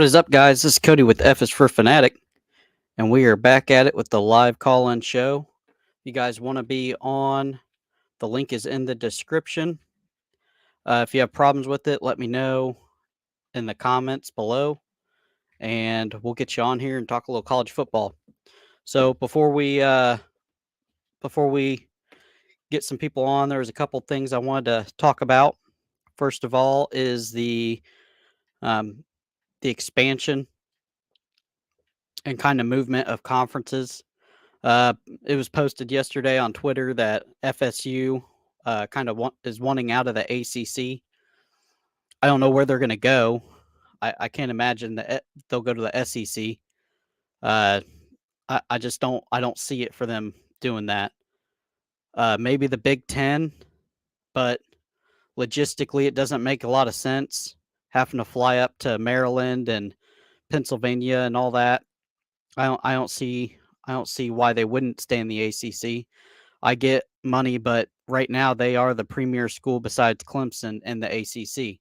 What is up, guys? This is Cody with F is for Fanatic, and we are back at it with the live call in show. You guys want to be on, the link is in the description. If you have problems with it, let me know in the comments below, and we'll get you on here and talk a little college football. So before we get some people on, there's a couple things I wanted to talk about. First of all, is um, the expansion and kind of movement of conferences. Uh, it was posted yesterday on Twitter that FSU kind of is wanting out of the ACC. I don't know where they're going to go. I can't imagine that they'll go to the SEC. Uh, I just don't. I don't see it for them doing that. Maybe the Big Ten, but logistically, it doesn't make a lot of sense having to fly up to Maryland and Pennsylvania and all that. I don't see. I don't see why they wouldn't stay in the ACC. I get money, but right now they are the premier school besides Clemson in the ACC.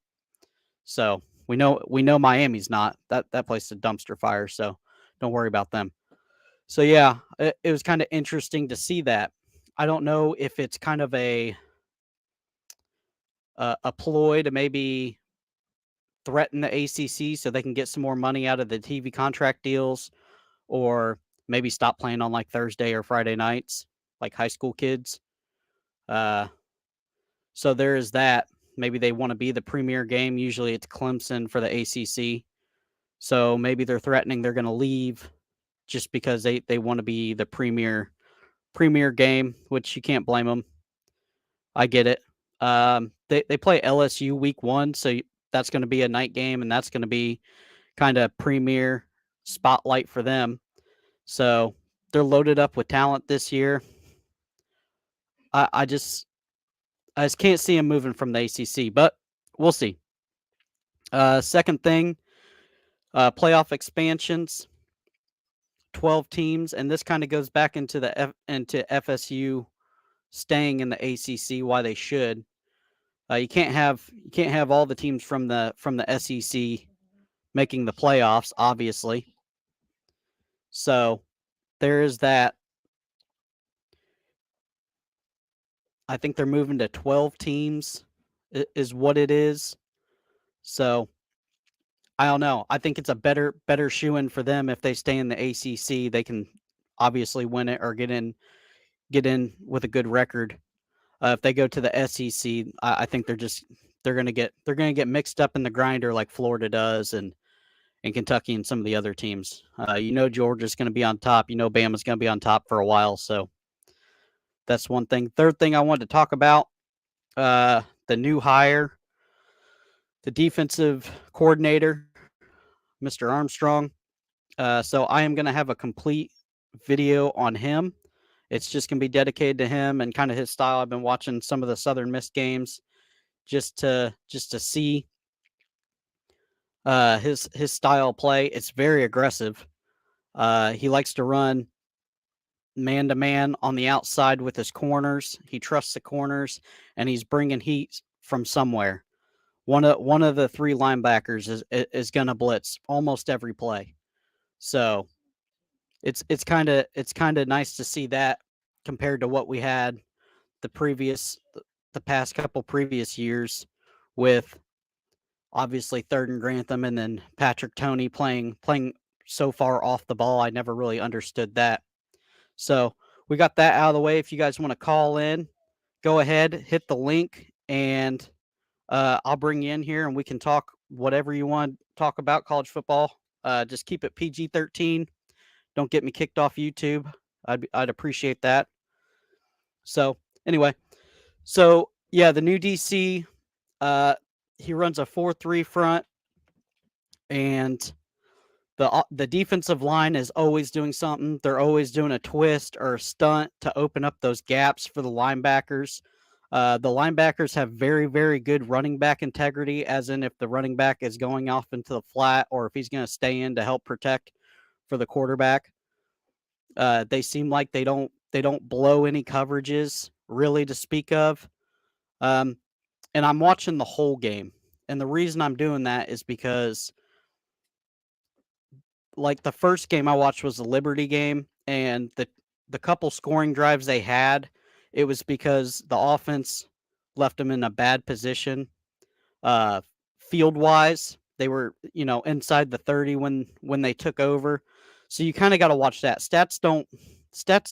So we know Miami's not. That place is a dumpster fire. So don't worry about them. So yeah, it was kind of interesting to see that. I don't know if it's kind of a ploy to maybe threaten the ACC so they can get some more money out of the TV contract deals, or maybe stop playing on like Thursday or Friday nights, like high school kids. Uh, So there is that. Maybe they want to be the premier game. Usually it's Clemson for the ACC. So maybe they're threatening they're going to leave just because they want to be the premier game, which you can't blame them. I get it. They play LSU week 1, so that's going to be a night game, and that's going to be kind of premier spotlight for them. So they're loaded up with talent this year. I just can't see them moving from the ACC, but we'll see. Second thing, playoff expansions, 12 teams, and this kind of goes back into into FSU staying in the ACC. Why they should. You can't have all the teams from the SEC making the playoffs, obviously. So there is that. I think they're moving to 12 teams, is what it is. So I don't know. I think it's a better shoe in for them if they stay in the ACC. They can obviously win it or get in with a good record. If they go to the SEC, I think they're gonna get mixed up in the grinder like Florida does, and Kentucky and some of the other teams. Georgia's going to be on top. Bama's going to be on top for a while. So that's one thing. Third thing I wanted to talk about, the new hire, the defensive coordinator, Mr. Armstrong. So I am going to have a complete video on him. It's just going to be dedicated to him and kind of his style. I've been watching some of the Southern Miss games just to see his style of play. It's very aggressive. He likes to run man to man on the outside with his corners. He trusts the corners, and he's bringing heat from somewhere. One of the three linebackers is going to blitz almost every play. So it's kind of nice to see that compared to what we had the past couple previous years with obviously Third and Grantham and then Patrick Toney playing so far off the ball. I never really understood that. So we got that out of the way. If you guys want to call in, go ahead, hit the link, and I'll bring you in here and we can talk whatever you want to talk about college football. Just keep it PG-13. Don't get me kicked off YouTube. I'd appreciate that. So anyway, yeah, the new DC, he runs a 4-3 front, and the defensive line is always doing something. They're always doing a twist or a stunt to open up those gaps for the linebackers. The linebackers have very, very good running back integrity, as in if the running back is going off into the flat or if he's going to stay in to help protect for the quarterback. They seem like they don't blow any coverages really to speak of. And I'm watching the whole game. And the reason I'm doing that is because like the first game I watched was the Liberty game, and the couple scoring drives they had, it was because the offense left them in a bad position, uh, field wise. They were, inside the 30 when they took over. So you kind of got to watch that. Stats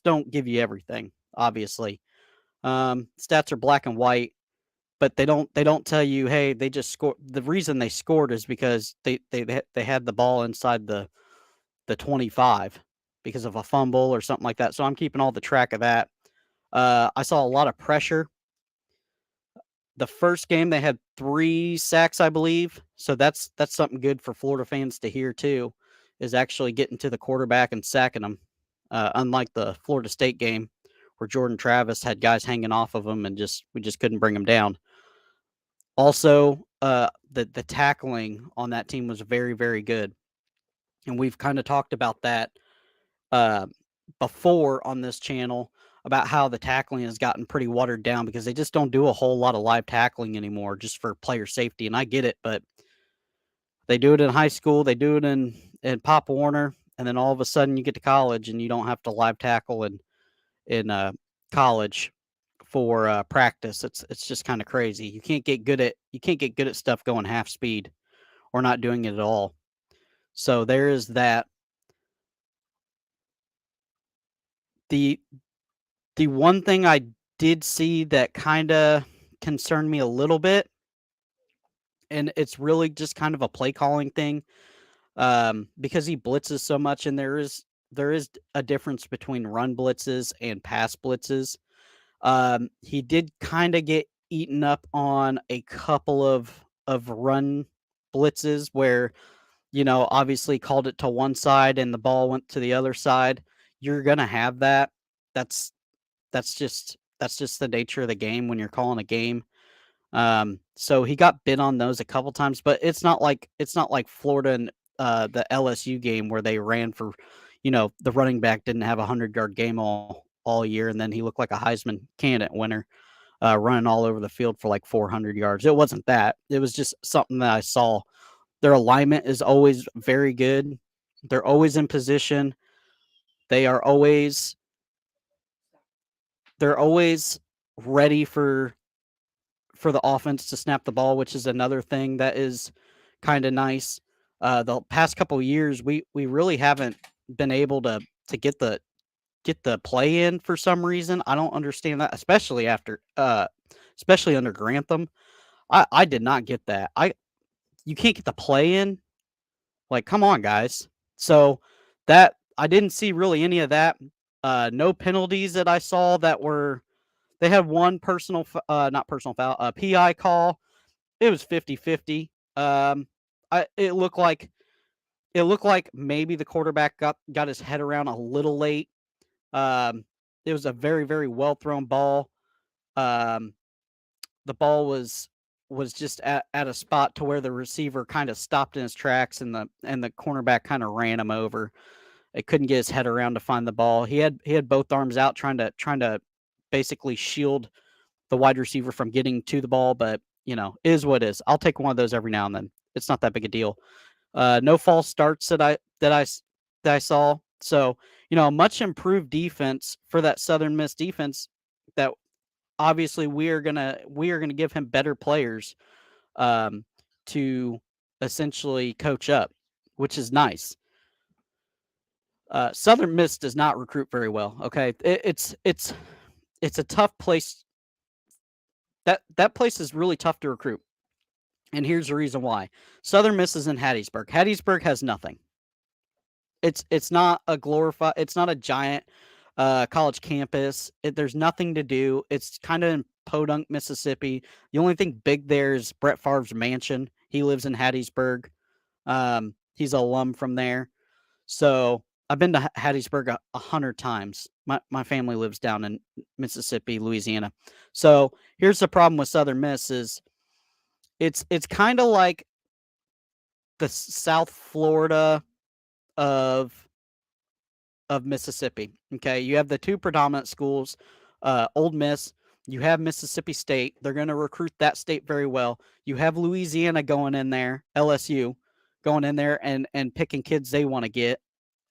don't give you everything, obviously. Stats are black and white, but they don't tell you, hey, they just scored. The reason they scored is because they had the ball inside the 25 because of a fumble or something like that. So I'm keeping all the track of that. I saw a lot of pressure. The first game they had 3 sacks, I believe. So that's something good for Florida fans to hear too, is actually getting to the quarterback and sacking them. Unlike the Florida State game where Jordan Travis had guys hanging off of him and we just couldn't bring him down. Also, the tackling on that team was very, very good. And we've kind of talked about that uh, before on this channel about how the tackling has gotten pretty watered down because they just don't do a whole lot of live tackling anymore just for player safety. And I get it, but they do it in high school, they do it in Pop Warner, and then all of a sudden you get to college and you don't have to live tackle in college for practice. It's just kind of crazy. You can't get good at stuff going half speed or not doing it at all. So there is that. The the one thing I did see that kinda concerned me a little bit, and it's really just kind of a play calling thing, because he blitzes so much, and there is a difference between run blitzes and pass blitzes. He did kinda get eaten up on a couple of run blitzes where, obviously called it to one side and the ball went to the other side. You're gonna have that. That's that's just the nature of the game when you're calling a game. So he got bit on those a couple times, but it's not like Florida and the LSU game where they ran for, the running back didn't have a 100-yard game all year, and then he looked like a Heisman candidate winner, running all over the field for like 400 yards. It wasn't that. It was just something that I saw. Their alignment is always very good. They're always in position. They are always they're always ready for the offense to snap the ball, which is another thing that is kind of nice. The past couple of years, we really haven't been able to get the play in for some reason. I don't understand that, especially under Grantham. I did not get that. You can't get the play in. Like, come on, guys. So that I didn't see really any of that. No penalties that I saw that were. They had one not personal foul, PI call. It was 50-50. It looked like maybe the quarterback got his head around a little late. It was a very, very well thrown ball. Um, the ball was just at a spot to where the receiver kind of stopped in his tracks and the cornerback kind of ran him over. It couldn't get his head around to find the ball. He had both arms out trying to basically shield the wide receiver from getting to the ball, but is what is. I'll take one of those every now and then. It's not that big a deal. No false starts that I saw. So, much improved defense for that Southern Miss defense that obviously we are gonna give him better players um to essentially coach up, which is nice. Southern Miss does not recruit very well. Okay. It's a tough place. That place is really tough to recruit. And here's the reason why. Southern Miss is in Hattiesburg. Hattiesburg has nothing. It's not a giant college campus. There's nothing to do. It's kind of in Podunk, Mississippi. The only thing big there is Brett Favre's mansion. He lives in Hattiesburg. He's an alum from there. So I've been to Hattiesburg 100 times. My family lives down in Mississippi, Louisiana. So here's the problem with Southern Miss is it's kind of like the South Florida of Mississippi. Okay, you have the two predominant schools, Old Miss. You have Mississippi State. They're going to recruit that state very well. You have Louisiana going in there, LSU, going in there and picking kids they want to get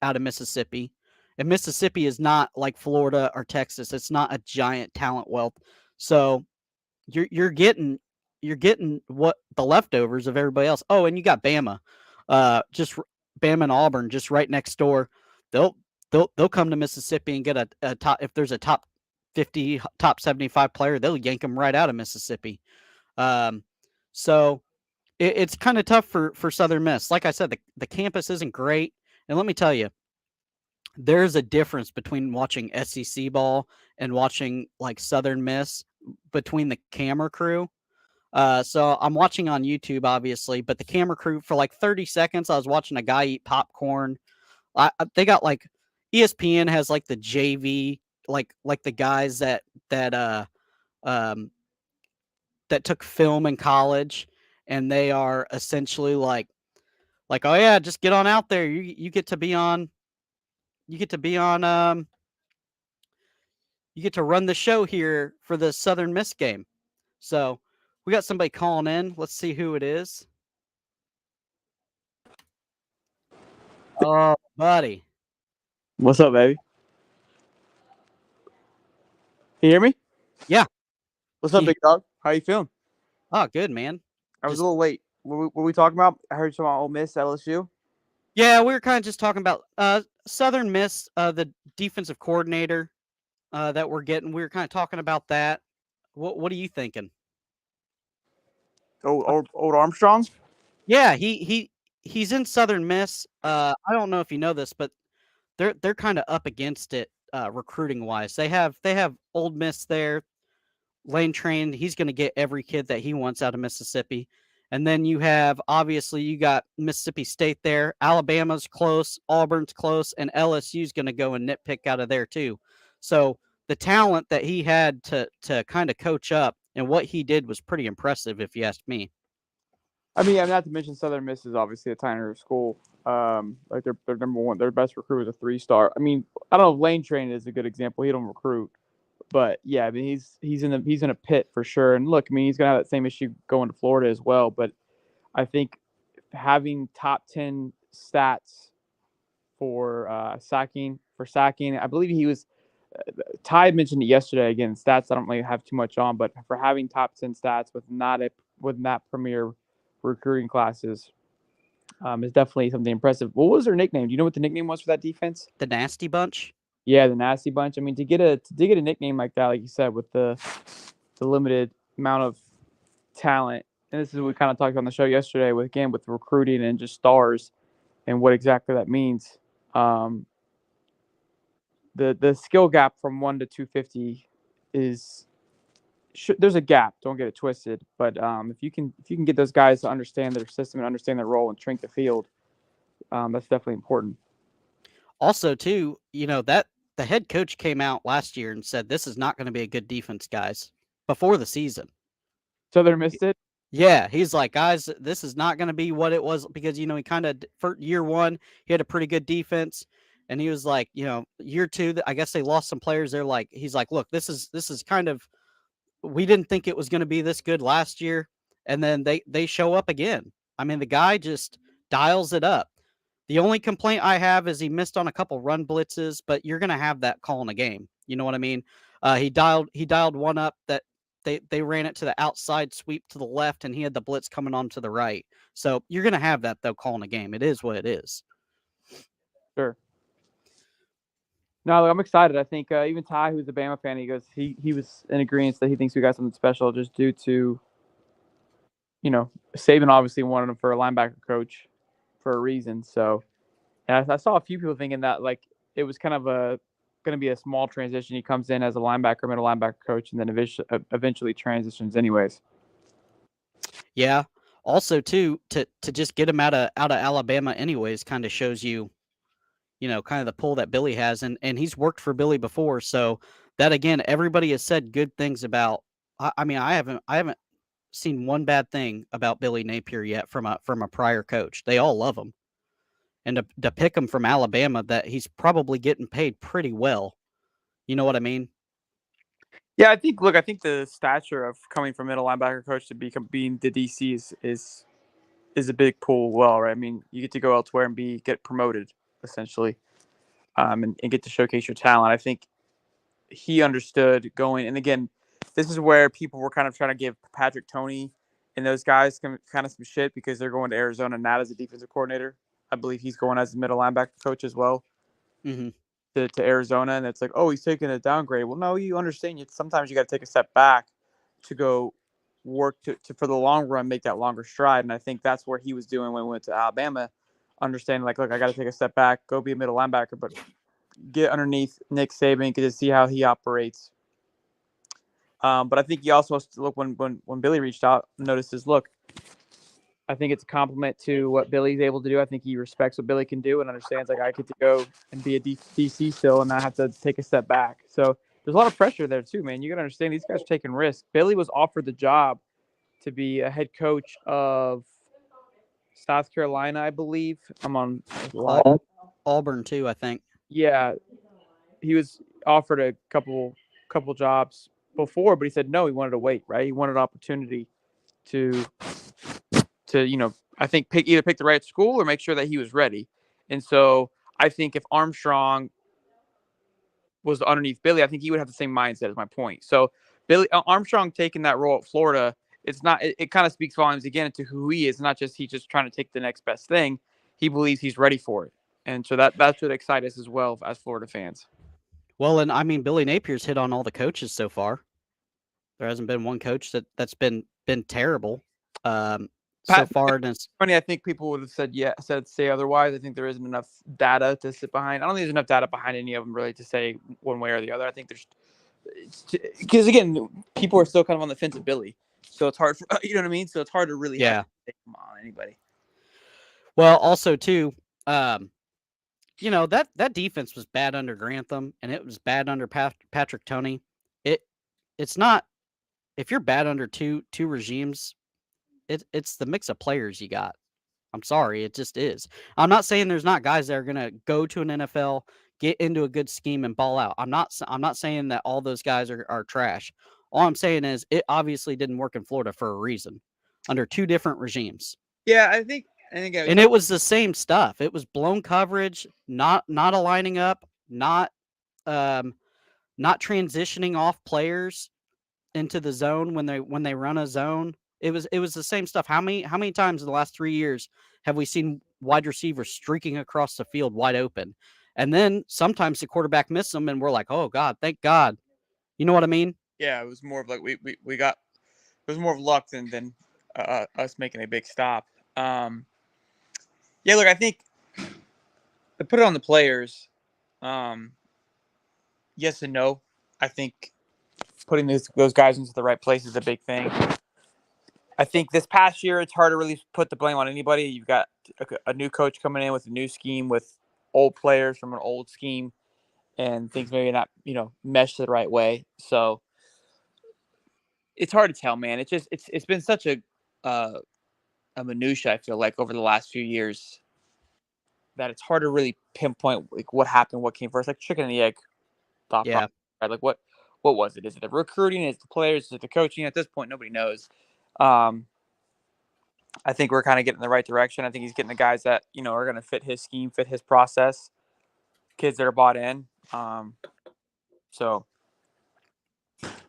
out of Mississippi. And Mississippi is not like Florida or Texas. It's not a giant talent wealth. So you're getting what the leftovers of everybody else. Oh, and you got Bama, Bama and Auburn just right next door. They'll they'll come to Mississippi and get a top, if there's a top 50, top 75 player, they'll yank them right out of Mississippi. So it's kind of tough for Southern Miss. Like I said, the campus isn't great, and let me tell you, there's a difference between watching SEC ball and watching like Southern Miss between the camera crew. So I'm watching on YouTube, obviously, but the camera crew for like 30 seconds, I was watching a guy eat popcorn. They got like ESPN has like the JV, like the guys um, that took film in college, and they are essentially like, oh yeah, just get on out there. You get to be on. You get to be on. You get to run the show here for the Southern Miss game. So we got somebody calling in. Let's see who it is. Oh, buddy. What's up, baby? Can you hear me? Yeah. What's up, big dog? How you feeling? Oh, good, man. I was a little late. What were we talking about? I heard you talking about Ole Miss, LSU. Yeah, we were kind of just talking about Southern Miss, the defensive coordinator that we're getting. We were kind of talking about that. What are you thinking? Old Armstrong? Yeah, he's in Southern Miss. I don't know if you know this, but they're kind of up against it recruiting wise. They have Old Miss there. Lane Train, he's going to get every kid that he wants out of Mississippi. And then you have, obviously, you got Mississippi State there. Alabama's close, Auburn's close, and LSU's going to go and nitpick out of there too. So the talent that he had to kind of coach up and what he did was pretty impressive, if you ask me. I mean, not to mention Southern Miss is obviously a Tyner school. Like their number one, their best recruit was a 3-star. I mean, I don't know if Lane Train is a good example. He don't recruit, but yeah, I mean he's in a pit for sure. And look, I mean he's gonna have that same issue going to Florida as well. But I think having top 10 stats for sacking, I believe he was. Ty mentioned it yesterday. Again, stats I don't really have too much on, but for having top 10 stats with not premier recruiting classes is definitely something impressive. What was their nickname? Do you know what the nickname was for that defense? The Nasty Bunch? Yeah, the Nasty Bunch. I mean, to get a nickname like that, like you said, with the limited amount of talent, and this is what we kind of talked on the show yesterday with recruiting and just stars and what exactly that means. The skill gap from 1 to 250 is there's a gap. Don't get it twisted. But if you can get those guys to understand their system and understand their role and shrink the field, that's definitely important. Also, too, that the head coach came out last year and said this is not going to be a good defense, guys, before the season. Southern missed it. Yeah, he's like, guys, this is not going to be what it was because he kind of for year one he had a pretty good defense, and he was like, year two, I guess they lost some players. They're like, he's like, look, this is kind of, we didn't think it was going to be this good last year, and then they show up again. I mean, the guy just dials it up. The only complaint I have is he missed on a couple run blitzes, but you're going to have that call in a game. You know what I mean? He dialed one up that they ran it to the outside sweep to the left, and he had the blitz coming on to the right. So you're going to have that, though, call in a game. It is what it is. Sure. No, I'm excited. I think even Ty, who's a Bama fan, he was in agreement that he thinks we got something special just due to, Saban obviously wanted him for a linebacker coach for a reason. So, and I saw a few people thinking that like it was kind of going to be a small transition. He comes in as a middle linebacker coach, and then eventually transitions anyways. Yeah. Also, too, to just get him out of Alabama anyways kind of shows you, kind of the pull that Billy has, and he's worked for Billy before. So that, again, everybody has said good things about. I mean, I haven't seen one bad thing about Billy Napier yet from a prior coach. They all love him, and to pick him from Alabama, that he's probably getting paid pretty well. You know what I mean? Yeah, I think the stature of coming from middle linebacker coach to being the DC is is a big pull. Well, right? I mean, you get to go elsewhere and get promoted essentially, and get to showcase your talent. I think he understood going. And again, this is where people were kind of trying to give Patrick Toney and those guys kind of some shit because they're going to Arizona not as a defensive coordinator. I believe he's going as a middle linebacker coach as well Mm-hmm. to Arizona. And it's like, oh, he's taking a downgrade. Well, no, you understand. Sometimes you got to take a step back to go work to for the long run, make that longer stride. And I think that's where he was doing when we went to Alabama, understanding like, look, I got to take a step back, go be a middle linebacker, but get underneath Nick Saban, get to see how he operates. But I think he also has to look when Billy reached out, notices, look, I think it's a compliment to what Billy's able to do. I think he respects what Billy can do and understands like I get to go and be a DC still and not have to take a step back. So there's a lot of pressure there too, man. You got to understand these guys are taking risks. Billy was offered the job to be a head coach of South Carolina, I believe. I'm on Auburn too, I think. Yeah, he was offered a couple jobs before, but he said no. He wanted to wait, right? He wanted an opportunity to I think either pick the right school or make sure that he was ready. And so I think if Armstrong was underneath Billy, I think he would have the same mindset as my point. So Armstrong taking that role at Florida, it's not. It kind of speaks volumes again into who he is. Not just he's just trying to take the next best thing. He believes he's ready for it, and so that should excite us as well as Florida fans. Well, and I mean, Billy Napier's hit on all the coaches so far. There hasn't been one coach that's been terrible so far. And it's funny. I think people would have say otherwise. I think there isn't enough data to sit behind. I don't think there's enough data behind any of them really to say one way or the other. I think there's because again, people are still kind of on the fence of Billy, so it's hard for you know what I mean. So it's hard to really have to take him on anybody. Well, also too, that defense was bad under Grantham, and it was bad under Patrick Toney. It's not if you're bad under two regimes, it's the mix of players you got. I'm sorry, it just is. I'm not saying there's not guys that are gonna go to an NFL, get into a good scheme, and ball out. I'm not saying that all those guys are trash. All I'm saying is it obviously didn't work in Florida for a reason, under two different regimes. Yeah, I think and it was the same stuff. It was blown coverage, not aligning up, not transitioning off players into the zone when they run a zone. It was the same stuff. How many times in the last 3 years have we seen wide receivers streaking across the field wide open? And then sometimes the quarterback missed them and we're like, "Oh God, thank God." You know what I mean? Yeah, it was more of like we got it was more of luck than us making a big stop. Yeah, look, I think to put it on the players, yes and no. I think putting those guys into the right place is a big thing. I think this past year, it's hard to really put the blame on anybody. You've got a new coach coming in with a new scheme with old players from an old scheme, and things maybe not, mesh the right way. So it's hard to tell, man. It's been such a minutia, I feel like, over the last few years that it's hard to really pinpoint like what happened, what came first, like chicken and the egg thought process, right? Like what was it? Is it the recruiting? Is it the players? Is it the coaching? At this point, nobody knows. I think we're kind of getting in the right direction. I think he's getting the guys that are going to fit his scheme, fit his process, kids that are bought in. So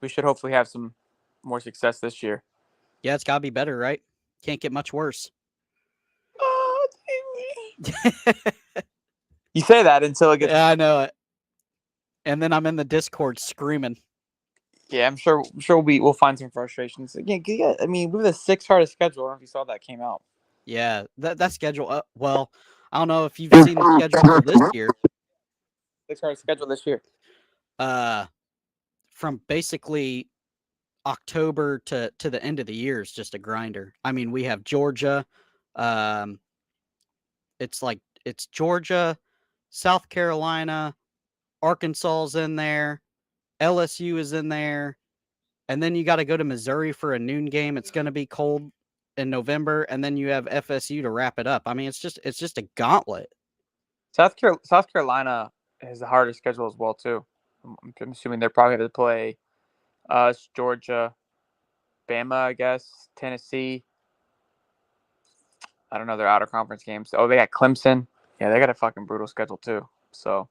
we should hopefully have some more success this year. Yeah, it's got to be better, right? Can't get much worse. You say that until it gets. Yeah, I know it. And then I'm in the Discord screaming. Yeah, I'm sure we'll find some frustrations. Again, yeah, I mean, we have the 6th hardest schedule. I don't know if you saw that came out. Yeah, that schedule. Well, I don't know if you've seen the schedule for this year. 6th hardest schedule this year. From basically October to the end of the year is just a grinder. I mean, we have Georgia. It's Georgia, South Carolina, Arkansas's in there, LSU is in there, and then you got to go to Missouri for a noon game. It's going to be cold in November, and then you have FSU to wrap it up. I mean, it's just a gauntlet. South Carolina has the hardest schedule as well too. I'm assuming they're probably going to play us, Georgia, Bama, I guess, Tennessee. I don't know their outer conference games. Oh, they got Clemson. Yeah, they got a fucking brutal schedule too. So,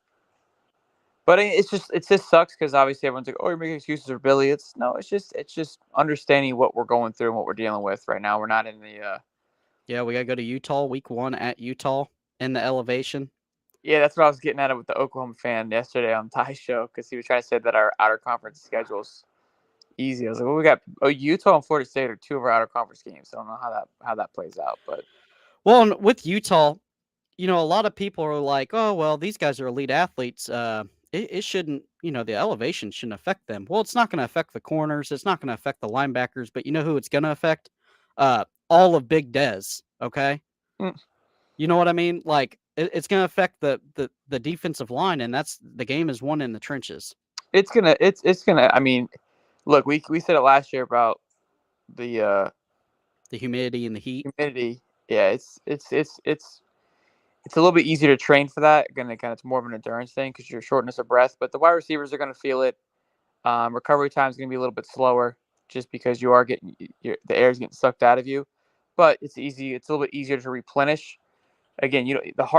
but it just sucks because obviously everyone's like, oh, you're making excuses for Billy. It's just understanding what we're going through and what we're dealing with right now. We're not in the. Yeah, we got to go to Utah week 1 at Utah in the elevation. Yeah, that's what I was getting at it with the Oklahoma fan yesterday on Ty's show because he was trying to say that our outer conference schedule's easy. I was like, well, we got Utah and Florida State are 2 of our outer conference games. So I don't know how that plays out, but Well, with Utah, a lot of people are like, oh, well, these guys are elite athletes. It shouldn't, the elevation shouldn't affect them. Well, it's not going to affect the corners. It's not going to affect the linebackers. But you know who it's going to affect? All of Big Dez. Okay. Mm. You know what I mean? Like it's going to affect the defensive line, and the game is won in the trenches. it's gonna. I mean, look, we said it last year about the humidity and the heat. humidity. Yeah, it's a little bit easier to train for that. Again, it's more of an endurance thing because your shortness of breath. But the wide receivers are going to feel it. Recovery time is going to be a little bit slower just because you are getting the air is getting sucked out of you. But it's easy. It's a little bit easier to replenish. Again,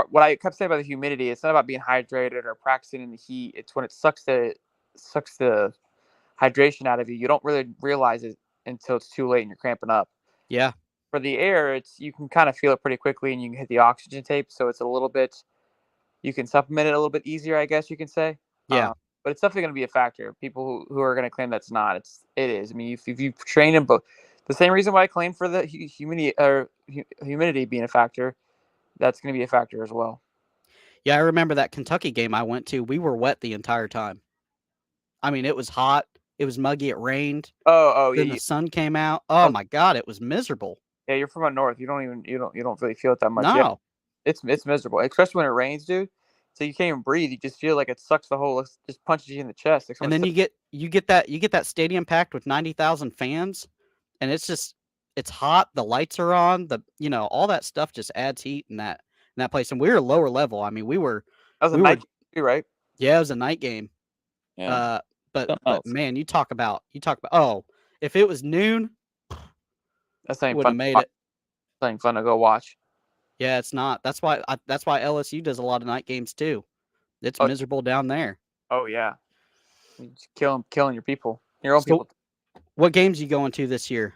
what I kept saying about the humidity. It's not about being hydrated or practicing in the heat. It's when it sucks the hydration out of you. You don't really realize it until it's too late and you're cramping up. Yeah. For the air, you can kind of feel it pretty quickly and you can hit the oxygen tape. So it's a little bit, you can supplement it a little bit easier, I guess you can say. Yeah. But it's definitely going to be a factor. People who are going to claim that's not, it is. I mean, if you train them, but the same reason why I claim for the humidity being a factor, that's going to be a factor as well. Yeah, I remember that Kentucky game I went to. We were wet the entire time. I mean, it was hot. It was muggy. It rained. Oh, Then yeah. the sun came out. Oh my God, it was miserable. Yeah, you're from up north. You don't really feel it that much. No. Yeah, it's miserable, especially when it rains, dude. So you can't even breathe. You just feel like it sucks just punches you in the chest. Like and then you get that stadium packed with 90,000 fans, and it's hot. The lights are on. All that stuff just adds heat in that place. And we were lower level. I mean, that was a night game too, right? Yeah, it was a night game. Yeah. But man, you talk about if it was noon, that's not wouldn't have made it. Something fun to go watch. Yeah, it's not. That's why LSU does a lot of night games too. It's miserable down there. Oh yeah, killing your people, your own people. What games you going to this year?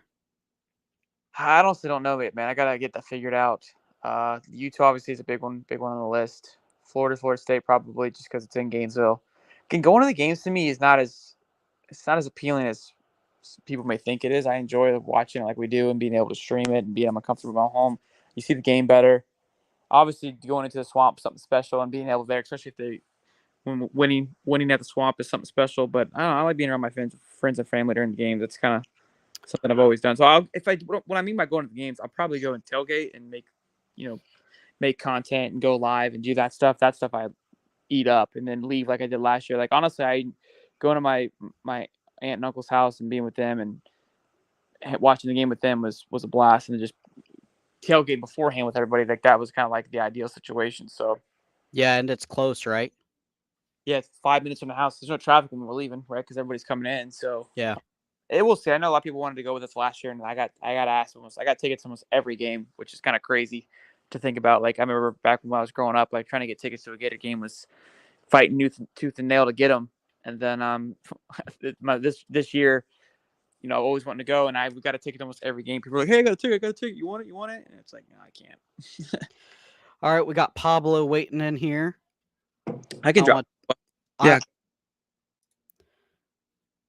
I honestly don't know it, man. I gotta get that figured out. Utah obviously is a big one on the list. Florida State probably just because it's in Gainesville. Going to the games to me is not as appealing as people may think it is. I enjoy watching it like we do and being able to stream it and being in my comfortable home. You see the game better. Obviously, going into the Swamp is something special and being able there, especially if winning at the Swamp is something special. But I don't know, I like being around my friends and family during the games. That's kind of something I've always done. So when I mean by going to the games, I'll probably go and tailgate and make content and go live and do that stuff. That stuff I eat up and then leave like I did last year. Like honestly, I going to my aunt and uncle's house and being with them and watching the game with them was a blast, and just tailgate beforehand with everybody, like that was kind of like the ideal situation. So yeah, and it's close, right? Yeah, it's 5 minutes from the house. There's no traffic when we're leaving, right? Because everybody's coming in. So yeah, we'll see. I know a lot of people wanted to go with us last year, and I got asked almost. I got tickets almost every game, which is kind of crazy to think about. Like I remember back when I was growing up, like trying to get tickets to a Gator game was fighting tooth and nail to get them. And then this year, always wanting to go, and we got a ticket almost every game. People are like, "Hey, I got a ticket. You want it?" And it's like, no, I can't. All right, we got Pablo waiting in here. I can drop. Yeah.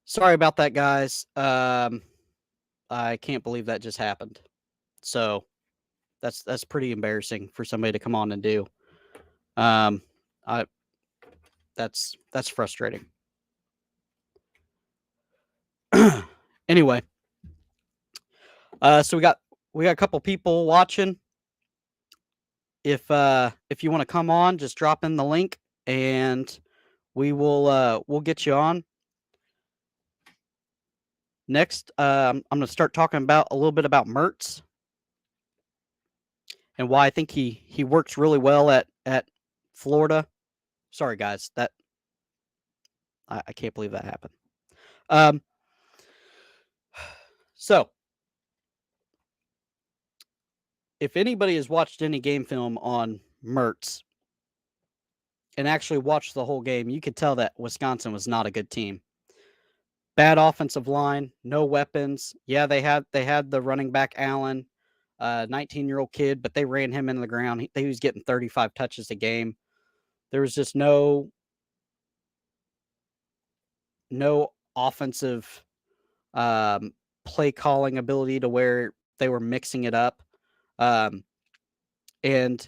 Sorry about that, guys. I can't believe that just happened. So that's pretty embarrassing for somebody to come on and do. That's frustrating. Anyway, so we got a couple people watching. If you want to come on, just drop in the link and we'll get you on. Next, I'm going to start talking about a little bit about Mertz and why I think he works really well at Florida. Sorry, guys, that I can't believe that happened. So if anybody has watched any game film on Mertz and actually watched the whole game, you could tell that Wisconsin was not a good team. Bad offensive line, no weapons. Yeah, they had the running back Allen, 19-year-old kid, but they ran him into the ground. He was getting 35 touches a game. There was just no offensive um, play calling ability to where they were mixing it up, um, and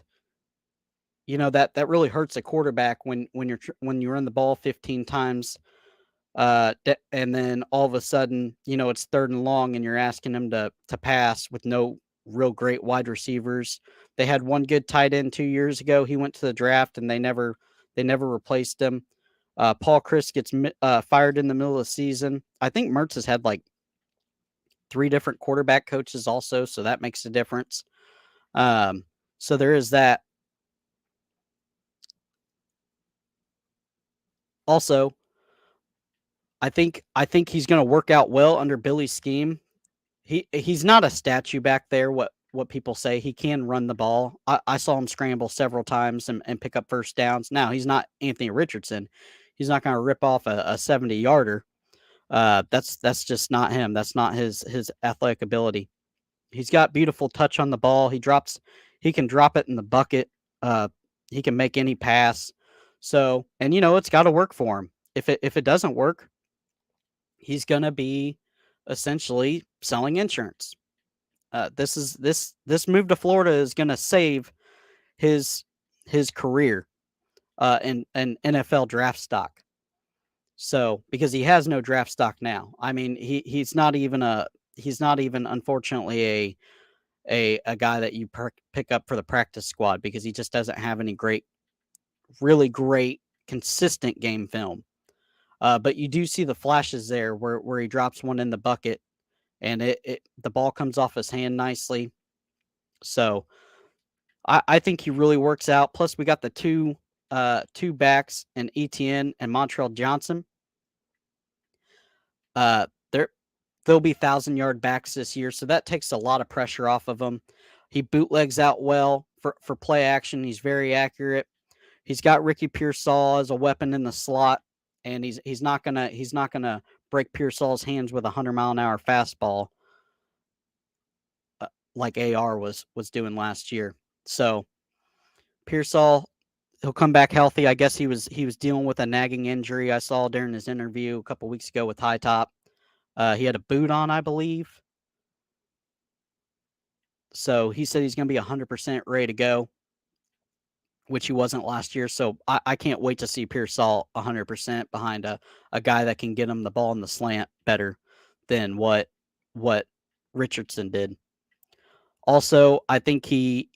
that really hurts a quarterback when you run the ball 15 times, and then all of a sudden, it's 3rd and long, and you're asking them to pass with no real great wide receivers. They had one good tight end 2 years ago. He went to the draft, and they never replaced him. Paul Chris gets fired in the middle of the season. I think Mertz has had like 3 different quarterback coaches also, so that makes a difference. So there is that. Also, I think he's going to work out well under Billy's scheme. He's not a statue back there. What people say, he can run the ball. I saw him scramble several times and pick up first downs. Now he's not Anthony Richardson. He's not going to rip off a 70-yarder. That's just not him. That's not his athletic ability. He's got beautiful touch on the ball. He can drop it in the bucket. Uh, he can make any pass. So, and it's got to work for him. If it doesn't work, he's going to be essentially selling insurance. This move to Florida is going to save his career in NFL draft stock. So because he has no draft stock now. I mean, he's not even unfortunately a guy that you pick up for the practice squad because he just doesn't have any really great consistent game film. But you do see the flashes there where he drops one in the bucket and the ball comes off his hand nicely. So I think he really works out. Plus, we got the two backs in ETN and Montreal Johnson. They'll be 1,000-yard backs this year, so that takes a lot of pressure off of him. He bootlegs out well for play action. He's very accurate. He's got Ricky Pearsall as a weapon in the slot, and he's not gonna break Pearsall's hands with a 100-mile-an-hour fastball like AR was doing last year. So Pearsall, he'll come back healthy. I guess he was dealing with a nagging injury I saw during his interview a couple weeks ago with High Top. He had a boot on, I believe. So he said he's going to be 100% ready to go, which he wasn't last year. So I can't wait to see Pearsall 100% behind a guy that can get him the ball in the slant better than what Richardson did. Also, I think he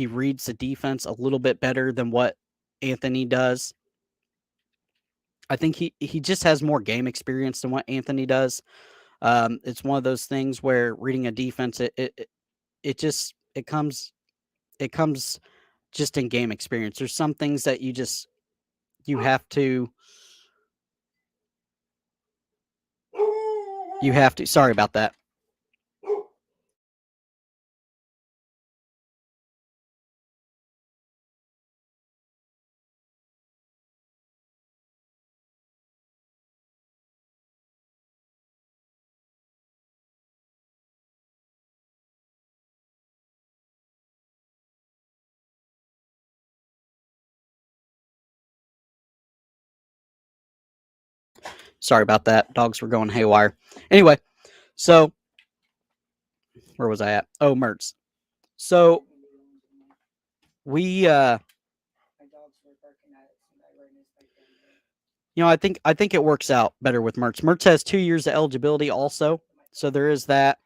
reads the defense a little bit better than what Anthony does. I think he just has more game experience than what Anthony does. It's one of those things where reading a defense, it comes just in game experience. There's some things that you have to sorry about that. Sorry about that. Dogs were going haywire. Anyway, so where was I at? Oh, Mertz. So we I think it works out better with Mertz. Mertz has 2 years of eligibility also. So there is that.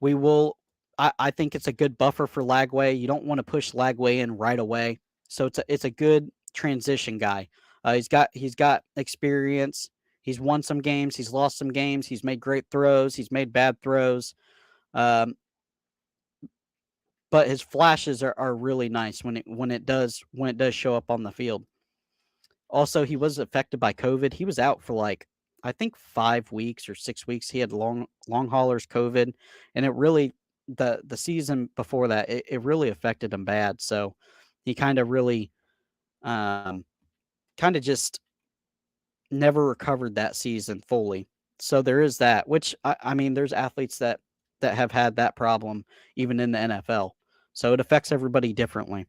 We will I think it's a good buffer for Lagway. You don't want to push Lagway in right away. So it's a good transition guy. He's got experience. He's won some games. He's lost some games. He's made great throws. He's made bad throws. But his flashes are really nice when it does show up on the field. Also, he was affected by COVID. He was out for like I think 5 weeks or 6 weeks. He had long haulers COVID, and it really the season before that, it really affected him bad. So he kind of really um, kind of just never recovered that season fully. So there is that, which I mean, there's athletes that have had that problem even in the NFL. So it affects everybody differently.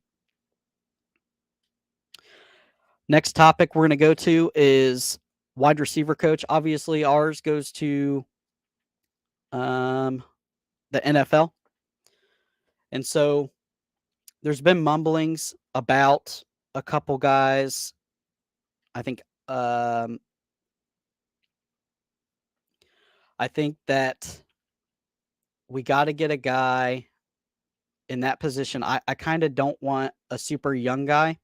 Next topic we're going to go to is wide receiver coach. Obviously, ours goes to um, the NFL. And so there's been mumblings about a couple guys. I think um, I think that we got to get a guy in that position. I kind of don't want a super young guy.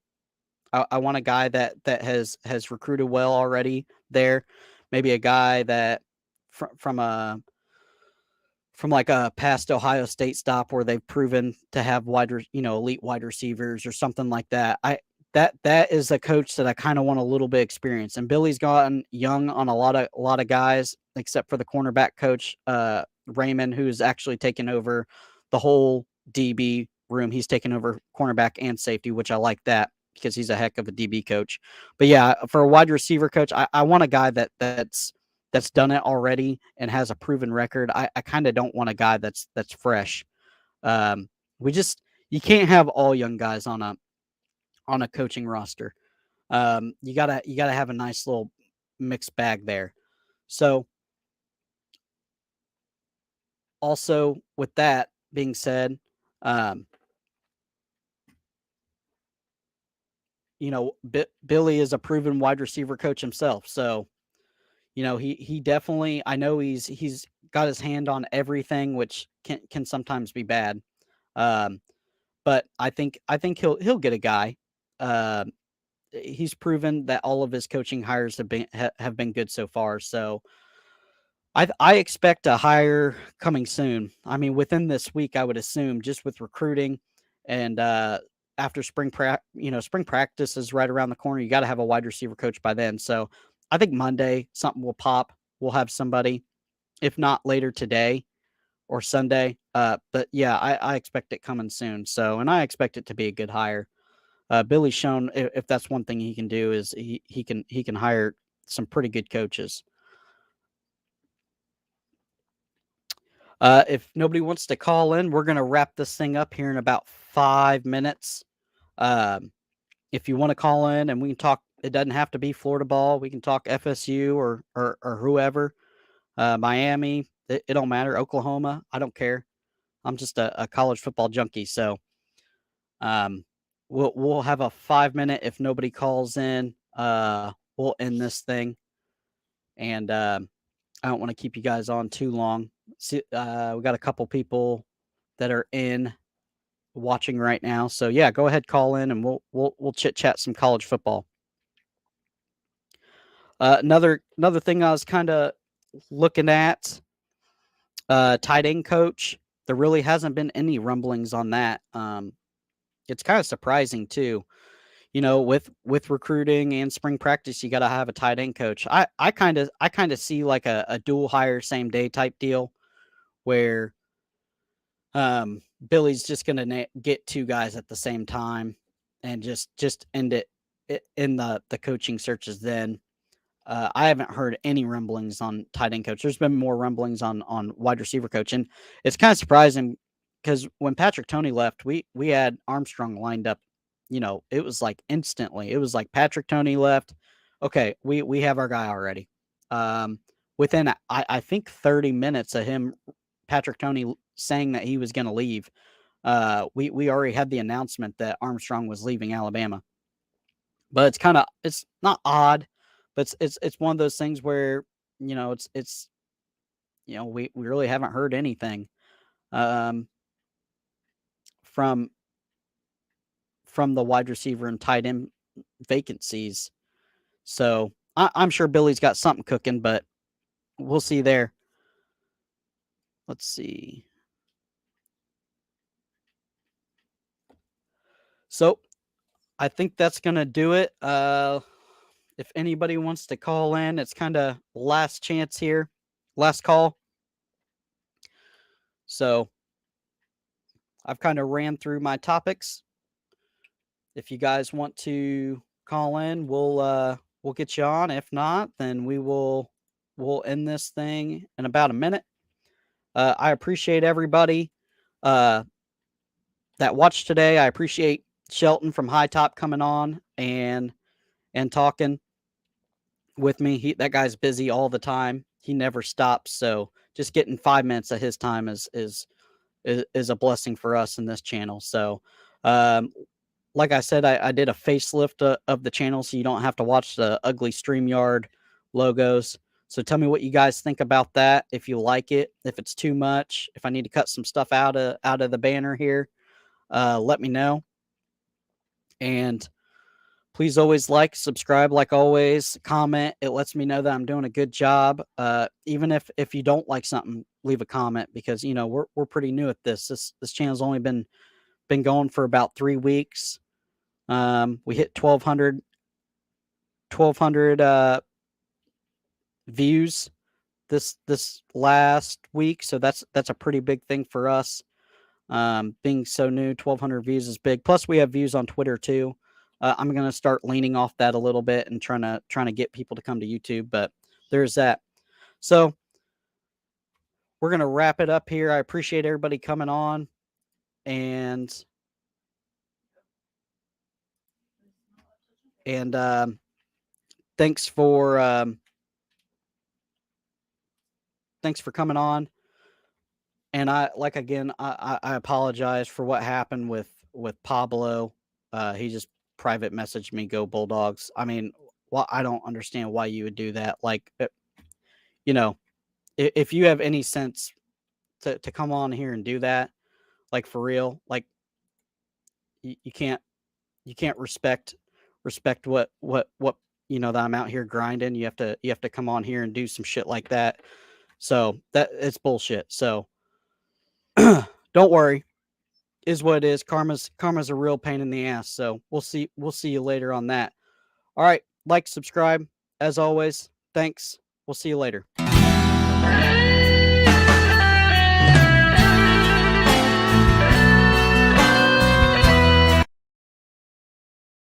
I want a guy that has recruited well already there. Maybe a guy that from like a past Ohio State stop where they've proven to have elite wide receivers or something like that. That is a coach that I kind of want a little bit experience. And Billy's gotten young on a lot of guys, except for the cornerback coach, Raymond, who's actually taken over the whole DB room. He's taken over cornerback and safety, which I like that because he's a heck of a DB coach. But yeah, for a wide receiver coach, I want a guy that's done it already and has a proven record. I kind of don't want a guy that's fresh. Um, we just you can't have all young guys on a coaching roster. You gotta have a nice little mixed bag there. So also with that being said, um, Billy is a proven wide receiver coach himself. So he definitely. I know he's got his hand on everything, which can sometimes be bad. Um, but I think he'll get a guy. Um, he's proven that all of his coaching hires have been good so far. So I expect a hire coming soon. I mean, within this week, I would assume, just with recruiting and after spring practice is right around the corner. You got to have a wide receiver coach by then. So I think Monday something will pop. We'll have somebody, if not later today or Sunday. But yeah, I expect it coming soon. So, and I expect it to be a good hire. Billy's shown if that's one thing he can do is he can hire some pretty good coaches. If nobody wants to call in, we're gonna wrap this thing up here in about 5 minutes. Um, if you want to call in and we can talk, it doesn't have to be Florida ball. We can talk FSU or whoever, Miami. It don't matter. Oklahoma. I don't care. I'm just a college football junkie. So um, we'll have a 5 minute. If nobody calls in, we'll end this thing. And I don't want to keep you guys on too long. See, we got a couple people that are in watching right now. So yeah, go ahead, call in, and we'll chit chat some college football. Another thing I was kind of looking at, tight end coach. There really hasn't been any rumblings on that. It's kind of surprising too. With recruiting and spring practice, you got to have a tight end coach. I kind of see like a dual hire same day type deal where Billy's just gonna get two guys at the same time and just end it in the coaching searches. Then I haven't heard any rumblings on tight end coach. There's been more rumblings on wide receiver coach, and it's kind of surprising because when Patrick Toney left, we had Armstrong lined up. It was like instantly. It was like Patrick Toney left. Okay, we have our guy already. Um, within I think 30 minutes of him, Patrick Toney saying that he was going to leave, we already had the announcement that Armstrong was leaving Alabama. But it's not odd, but it's one of those things where it's we really haven't heard anything um, from from the wide receiver and tight end vacancies. So I'm sure Billy's got something cooking, but we'll see there. Let's see. So I think that's gonna do it. If anybody wants to call in, it's kind of last chance here, last call. So I've kind of ran through my topics. If you guys want to call in, we'll get you on. If not, then we'll end this thing in about a minute. I appreciate everybody that watched today. I appreciate Shelton from High Top coming on and talking with me. That guy's busy all the time. He never stops. So just getting 5 minutes of his time is a blessing for us in this channel. So, like I said, I did a facelift of the channel, so you don't have to watch the ugly StreamYard logos. So tell me what you guys think about that. If you like it, if it's too much, if I need to cut some stuff out of the banner here, let me know. And please always like, subscribe, like always, comment. It lets me know that I'm doing a good job. Even if you don't like something, leave a comment, because we're pretty new at this. This channel's only been going for about 3 weeks. We hit 1,200 views this last week, so that's a pretty big thing for us. Being so new, 1,200 views is big. Plus, we have views on Twitter too. I'm going to start leaning off that a little bit and trying to get people to come to YouTube, but there's that. So we're going to wrap it up here. I appreciate everybody coming on, and thanks for coming on. And I apologize for what happened with Pablo. He just private messaged me, "Go Bulldogs." I mean, I don't understand why you would do that. Like, if you have any sense to come on here and do that, like, for real, like, you can't respect what that I'm out here grinding. You have to come on here and do some shit like that. So that it's bullshit. So don't worry, is what it is. Karma's a real pain in the ass. So we'll see you later on that. All right, like, subscribe, as always. Thanks. We'll see you later.